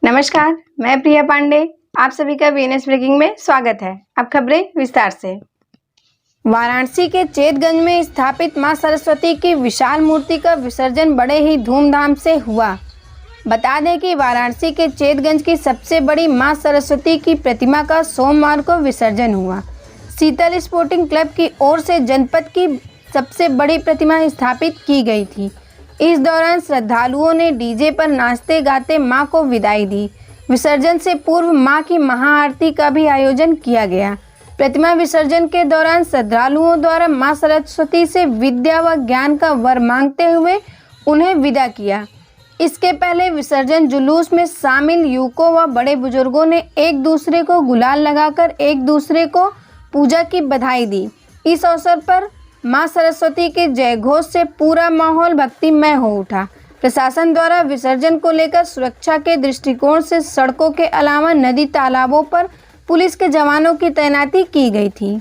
नमस्कार, मैं प्रिया पांडे। आप सभी का वीएनएस ब्रेकिंग में स्वागत है। अब खबरें विस्तार से। वाराणसी के चेतगंज में स्थापित मां सरस्वती की विशाल मूर्ति का विसर्जन बड़े ही धूमधाम से हुआ। बता दें कि वाराणसी के चेतगंज की सबसे बड़ी मां सरस्वती की प्रतिमा का सोमवार को विसर्जन हुआ। शीतल स्पोर्टिंग क्लब की ओर से जनपद की सबसे बड़ी प्रतिमा स्थापित की गई थी। इस दौरान श्रद्धालुओं ने डीजे पर नाचते गाते मां को विदाई दी। विसर्जन से पूर्व मां की महाआरती का भी आयोजन किया गया। प्रतिमा विसर्जन के दौरान श्रद्धालुओं द्वारा मां सरस्वती से विद्या व ज्ञान का वर मांगते हुए उन्हें विदा किया। इसके पहले विसर्जन जुलूस में शामिल युवकों व बड़े बुजुर्गों ने एक दूसरे को गुलाल लगाकर एक दूसरे को पूजा की बधाई दी। इस अवसर पर मां सरस्वती के जयघोष से पूरा माहौल भक्तिमय हो उठा। प्रशासन द्वारा विसर्जन को लेकर सुरक्षा के दृष्टिकोण से सड़कों के अलावा नदी तालाबों पर पुलिस के जवानों की तैनाती की गई थी।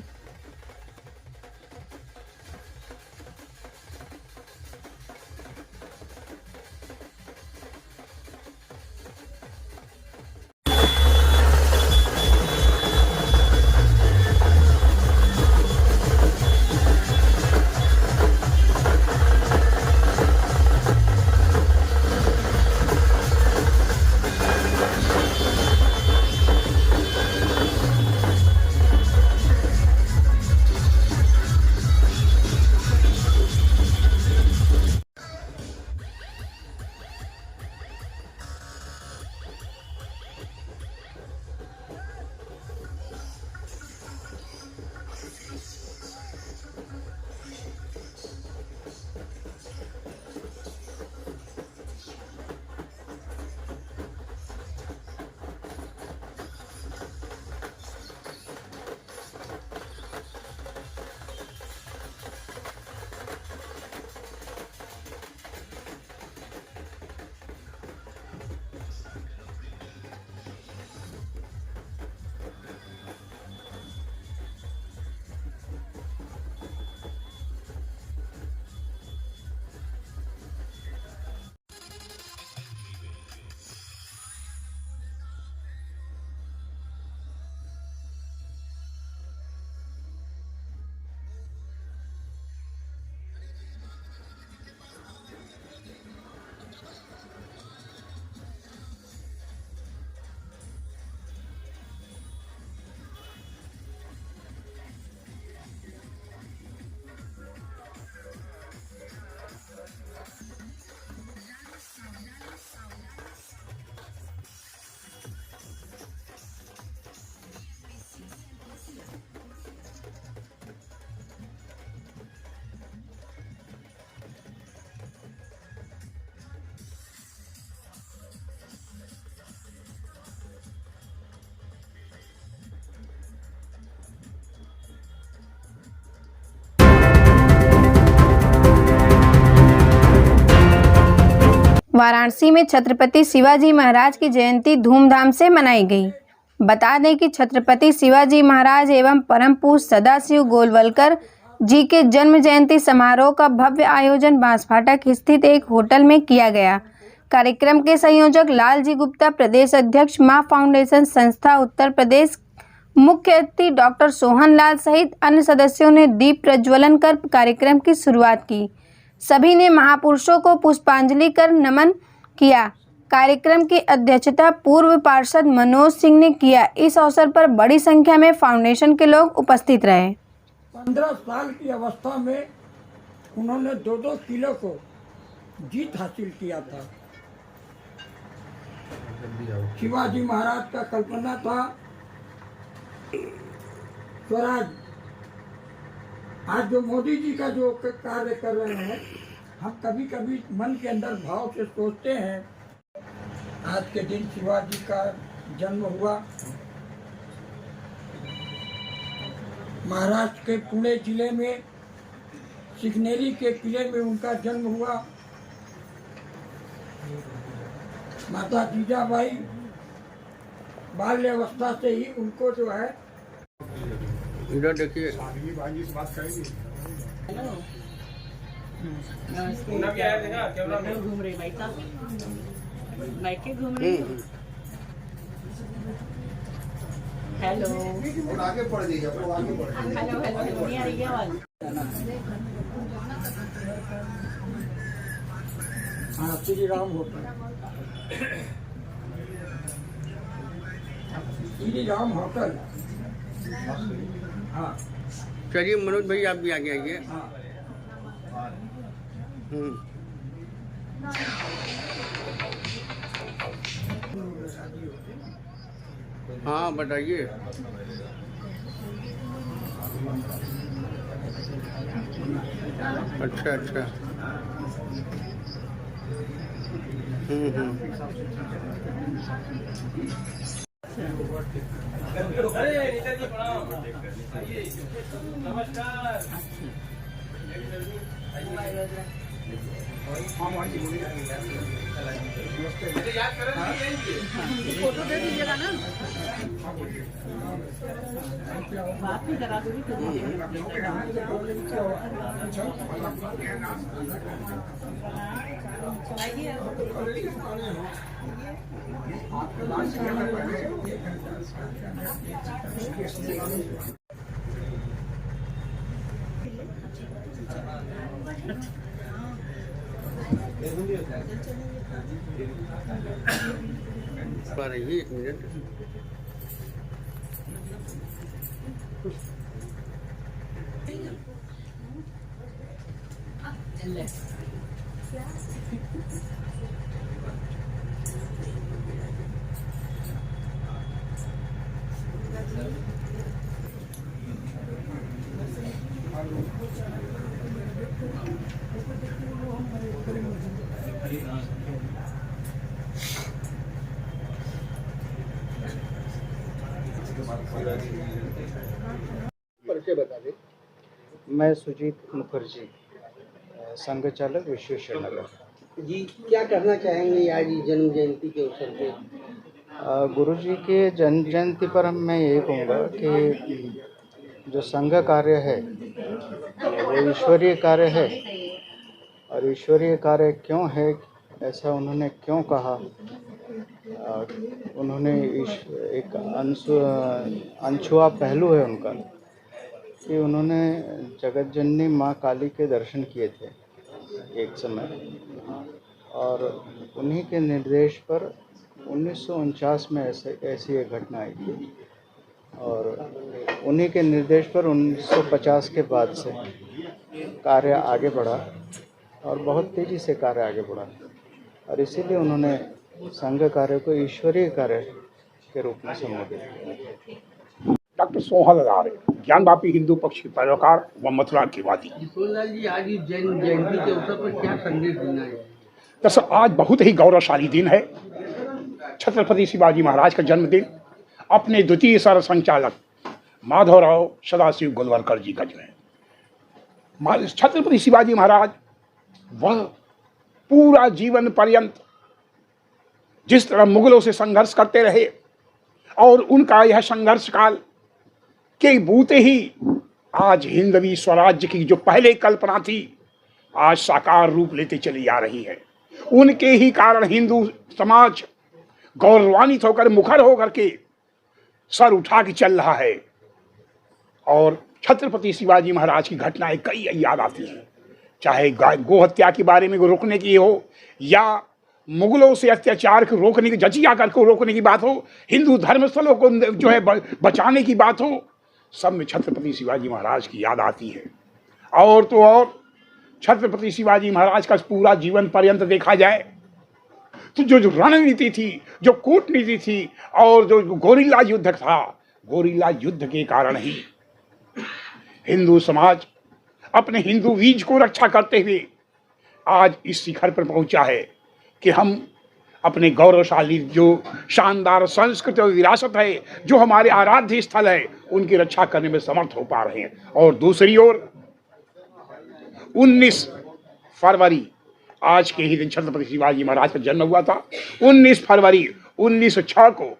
वाराणसी में छत्रपति शिवाजी महाराज की जयंती धूमधाम से मनाई गई। बता दें कि छत्रपति शिवाजी महाराज एवं परम पूज्य सदाशिव गोलवलकर जी के जन्म जयंती समारोह का भव्य आयोजन बांसफाटक स्थित एक होटल में किया गया। कार्यक्रम के संयोजक लालजी गुप्ता, प्रदेश अध्यक्ष मां फाउंडेशन संस्था उत्तर प्रदेश, मुख्य अतिथि डॉक्टर सोहन लाल सहित अन्य सदस्यों ने दीप प्रज्वलन कर कार्यक्रम की शुरुआत की। सभी ने महापुरुषों को पुष्पांजलि कर नमन किया। कार्यक्रम की अध्यक्षता पूर्व पार्षद मनोज सिंह ने किया। इस अवसर पर बड़ी संख्या में फाउंडेशन के लोग उपस्थित रहे। 15 साल की अवस्था में उन्होंने 2-2 किलो को जीत हासिल किया था। शिवाजी महाराज का कल्पना था स्वराज। आज जो मोदी जी का जो कार्य कर रहे हैं, हम कभी कभी मन के अंदर भाव से सोचते हैं, आज के दिन शिवाजी का जन्म हुआ। महाराष्ट्र के पुणे जिले में सिकनेरी के किले में उनका जन्म हुआ। माता जीजाबाई बाल्यावस्था से ही उनको जो है इधर देखिए। घूम रही बाइक का बाइक के घूम रही हेलो आगे पड़ जाइए, आगे पड़ जाइए। हेलो हेलो नहीं आ रही है आवाज हाँ, श्री राम होटल, श्री राम होटल। हाँ चलिए मनोज भाई आप भी आगे आइए। हाँ। हाँ बताइए। अच्छा अच्छा। फोटो दे दीजिएगा ना बात भी करा दूंगी पर ये 1 मिनट। परिचय बता दें। मैं सुजीत मुखर्जी, संघ चालक विश्वेश्वर नगर। जी क्या कहना चाहेंगे आज जन्म जयंती के अवसर पे? गुरु जी के जन्म जयंती पर मैं यही कहूँगा कि जो संघ कार्य है वो ईश्वरीय कार्य है, और ईश्वरीय कार्य क्यों है ऐसा उन्होंने क्यों कहा, उन्होंने एक अनछुआ पहलू है उनका कि उन्होंने जगत जननी माँ काली के दर्शन किए थे एक समय, और उन्हीं के निर्देश पर 1949 में ऐसी एक घटना आई थी, और उन्हीं के निर्देश पर 1950 के बाद से कार्य आगे बढ़ा और बहुत तेज़ी से कार्य आगे बढ़ा, और इसीलिए उन्होंने संघ कार्य को ईश्वरीय कार्य के रूप में संबोधित किया। डॉक्टर सोहन लाल, ज्ञानवापी हिंदू पक्ष के पैरोकार व मथुरा के वादी। सोहनलाल जी आज जन्म जयंती के अवसर पर क्या संदेश देना है? दरअसल आज बहुत ही गौरवशाली दिन है। छत्रपति शिवाजी महाराज का जन्मदिन अपने द्वितीय सर संचालक माधवराव सदाशिव गोलवलकर जी का जो है। छत्रपति शिवाजी महाराज वह पूरा जीवन पर्यंत जिस तरह मुगलों से संघर्ष करते रहे, और उनका यह संघर्ष काल के बूते ही आज हिंदवी स्वराज्य की जो पहले कल्पना थी आज साकार रूप लेते चली आ रही है। उनके ही कारण हिंदू समाज गौरवान्वित होकर मुखर होकर के सर उठा के चल रहा है, और छत्रपति शिवाजी महाराज की घटनाएं कई याद आती हैं, चाहे गो हत्या के बारे में रोकने की हो, या मुगलों से अत्याचार को रोकने की, जजिया कर को रोकने की बात हो, हिंदू धर्मस्थलों को जो है बचाने की बात हो, सब में छत्रपति शिवाजी महाराज की याद आती है। और तो और छत्रपति शिवाजी महाराज का पूरा जीवन पर्यंत देखा जाए तो जो रणनीति थी, जो कूटनीति थी, और जो गोरिल्ला युद्ध था, गोरिल्ला युद्ध के कारण ही हिंदू समाज अपने हिंदू बीज को रक्षा करते हुए आज इस शिखर पर पहुंचा है कि हम अपने गौरवशाली जो शानदार संस्कृति और विरासत है, जो हमारे आराध्य स्थल है, उनकी रक्षा करने में समर्थ हो पा रहे हैं। और दूसरी ओर 19 फरवरी आज के ही दिन छत्रपति शिवाजी महाराज का जन्म हुआ था। 19 फरवरी 1906 को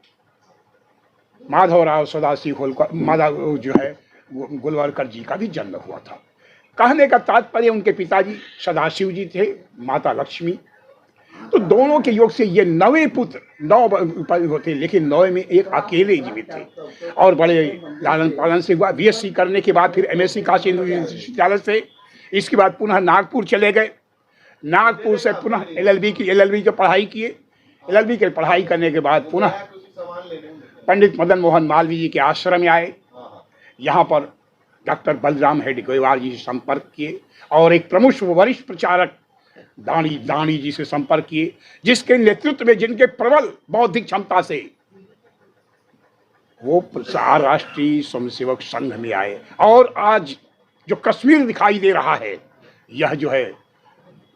माधवराव सदाशिव होलकर जो है गोलवलकर जी का भी जन्म हुआ था। कहने का तात्पर्य उनके पिताजी सदाशिव जी थे, माता लक्ष्मी, तो दोनों के योग से ये 9 पुत्र 9 होते, लेकिन 9 में एक अकेले जीवित थे और बड़े लालन पालन से हुआ। बीएससी करने के बाद फिर एमएससी काशी हिंदू विश्वविद्यालय से, इसके बाद पुनः नागपुर चले गए। नागपुर से पुनः एलएलबी की पढ़ाई किए। एलएलबी की पढ़ाई करने के बाद पुनः पंडित मदन मोहन मालवीय जी के आश्रम में आए। यहाँ पर डॉक्टर बलराम हेडगेवार जी से संपर्क किए और एक प्रमुख वरिष्ठ प्रचारक दानी जी से संपर्क किए, जिसके नेतृत्व में, जिनके प्रबल बौद्धिक क्षमता से वो राष्ट्रीय स्वयंसेवक संघ में आए। और आज जो कश्मीर दिखाई दे रहा है, यह जो है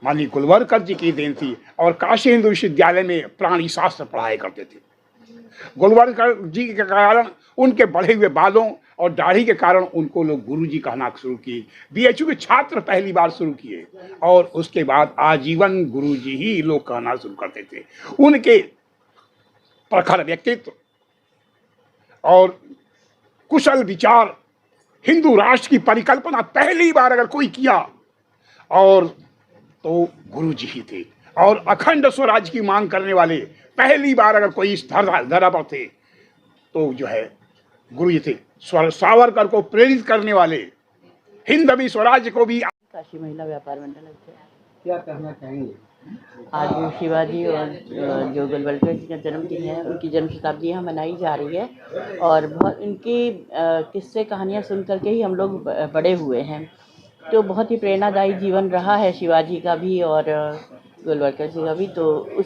माननीय गोलवलकर जी की देन थी। और काशी हिंदू विश्वविद्यालय में प्राणी शास्त्र पढ़ाया करते थे। गोलवलकर जी के कारण, उनके बढ़े हुए बालों और दाढ़ी के कारण उनको लोग गुरु जी कहना शुरू किए। बीएचयू के छात्र पहली बार शुरू किए और उसके बाद आजीवन गुरु जी ही लोग कहना शुरू करते थे। उनके प्रखर व्यक्तित्व और कुशल विचार, हिंदू राष्ट्र की परिकल्पना पहली बार अगर कोई किया और तो गुरु जी ही थे। और अखंड स्वराज की मांग करने वाले पहली बार अगर कोई इस धरा पर थे तो जो है गुरु जी थे। सावरकर को प्रेरित करने वाले, हिंदवी स्वराज को भी। काशी महिला व्यापार मंडल से क्या कहना चाहेंगे? आज शिवाजी और जो गोलवलकर जी का जन्मदिन है, उनकी जन्म शताब्दी यहाँ मनाई जा रही है। और बहुत इनकी किस्से कहानियाँ सुन करके ही हम लोग बड़े हुए हैं, तो बहुत ही प्रेरणादायी जीवन रहा है शिवाजी का भी और गोलवलकर जी का भी। तो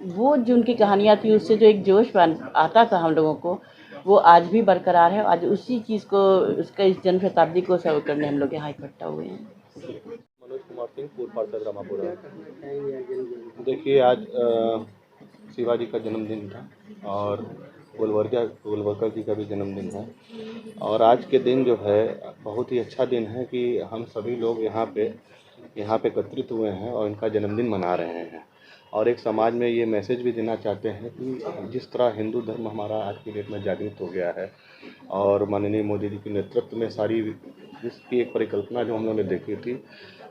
वो जो उनकी कहानियाँ थी, उससे जो एक जोश आता था हम लोगों को, वो आज भी बरकरार है। आज उसी चीज़ को, उसका इस जन्म शताब्दी को सर्व करने हम लोग यहाँ इकट्ठा हुए हैं। मनोज कुमार सिंह, पूर्व पार्षद रामापुरा। देखिए, आज शिवाजी का जन्मदिन था और गोलवलकर जी का भी जन्मदिन है। और आज के दिन जो है बहुत ही अच्छा दिन है कि हम सभी लोग यहाँ पे एकत्रित हुए हैं और इनका जन्मदिन मना रहे हैं। और एक समाज में ये मैसेज भी देना चाहते हैं कि जिस तरह हिंदू धर्म हमारा आज की डेट में जागृत हो गया है और माननीय मोदी जी के नेतृत्व में सारी जिसकी एक परिकल्पना जो हम लोगों ने देखी थी,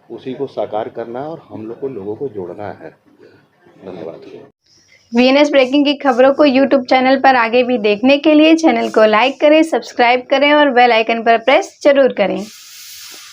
उसी को साकार करना और हम लोग को लोगों को जोड़ना है। धन्यवाद। वीएनएस ब्रेकिंग की खबरों को यूट्यूब चैनल पर आगे भी देखने के लिए चैनल को लाइक करें, सब्सक्राइब करें और बेल आइकन पर प्रेस जरूर करें।